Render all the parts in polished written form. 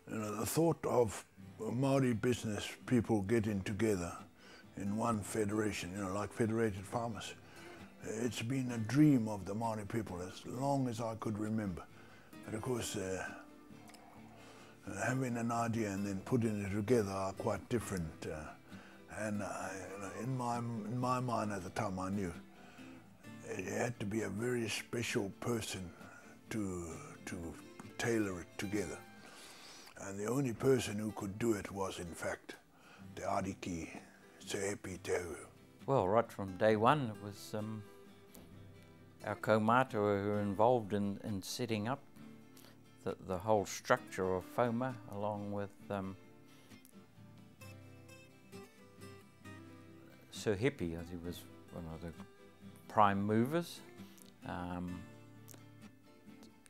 The thought of Maori business people getting together in one federation, like Federated Farmers, it's been a dream of the Maori people as long as I could remember. But of course, having an idea and then putting it together are quite different. In my mind at the time, I knew it had to be a very special person to tailor it together. And the only person who could do it was, in fact, Te Ariki Sehepi Te Uru. Well, right from day one, it was our kaumātua who were involved in setting up the whole structure of FoMA, along with Sir Hepi, as he was one of the prime movers,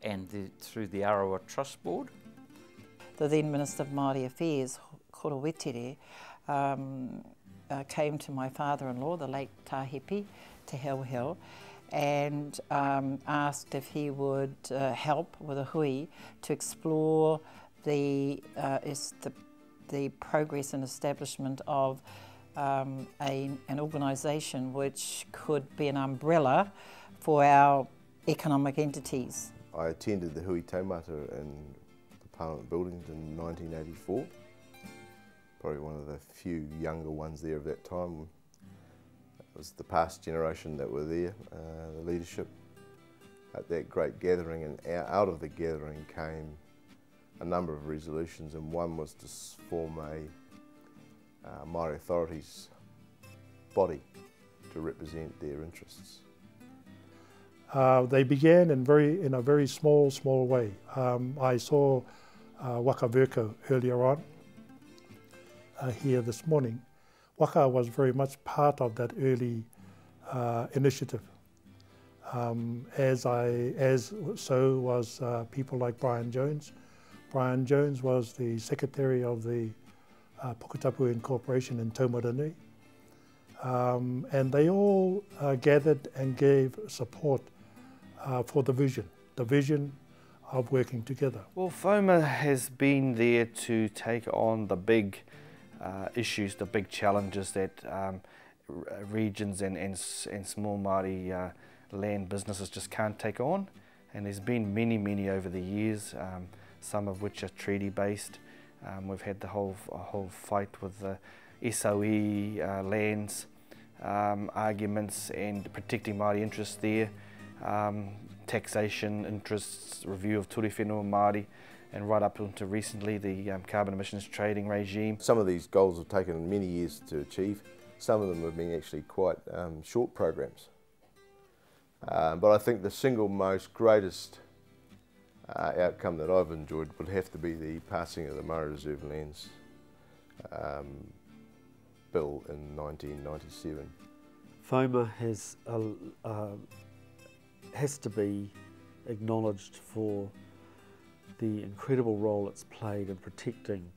and through the Arawa Trust Board. The then Minister of Māori Affairs, Koro Wetere, came to my father-in-law, the late Tāhepi, Te Hauhau, and asked if he would help with a hui to explore the progress and establishment of an organisation which could be an umbrella for our economic entities. I attended the hui taumata in the Parliament buildings in 1984. Probably one of the few younger ones there of that time. It was the past generation that were there, the leadership at that great gathering, and out of the gathering came a number of resolutions, and one was to form a Māori authorities body to represent their interests. They began in a very small way. I saw Waka Verko earlier on here this morning. Waka was very much part of that early initiative, as so was people like Brian Jones. Brian Jones was the secretary of the Puketapu Incorporation in Taumarunui, and they all gathered and gave support for the vision of working together. Well, FoMA has been there to take on the big issues, the big challenges that regions and small Māori land businesses just can't take on. And there's been many over the years, some of which are treaty based. We've had the whole fight with the SOE lands, arguments and protecting Māori interests there, taxation interests, review of ture whenua Māori, and right up until recently the carbon emissions trading regime. Some of these goals have taken many years to achieve. Some of them have been actually quite short programs. But I think the single most greatest outcome that I've enjoyed would have to be the passing of the Murray Reserve Lands Bill in 1997. FoMA has to be acknowledged for the incredible role it's played in protecting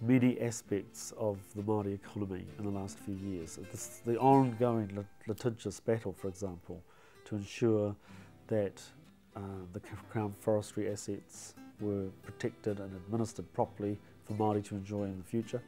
many aspects of the Māori economy in the last few years. The ongoing litigious battle, for example, to ensure that the Crown forestry assets were protected and administered properly for Māori to enjoy in the future.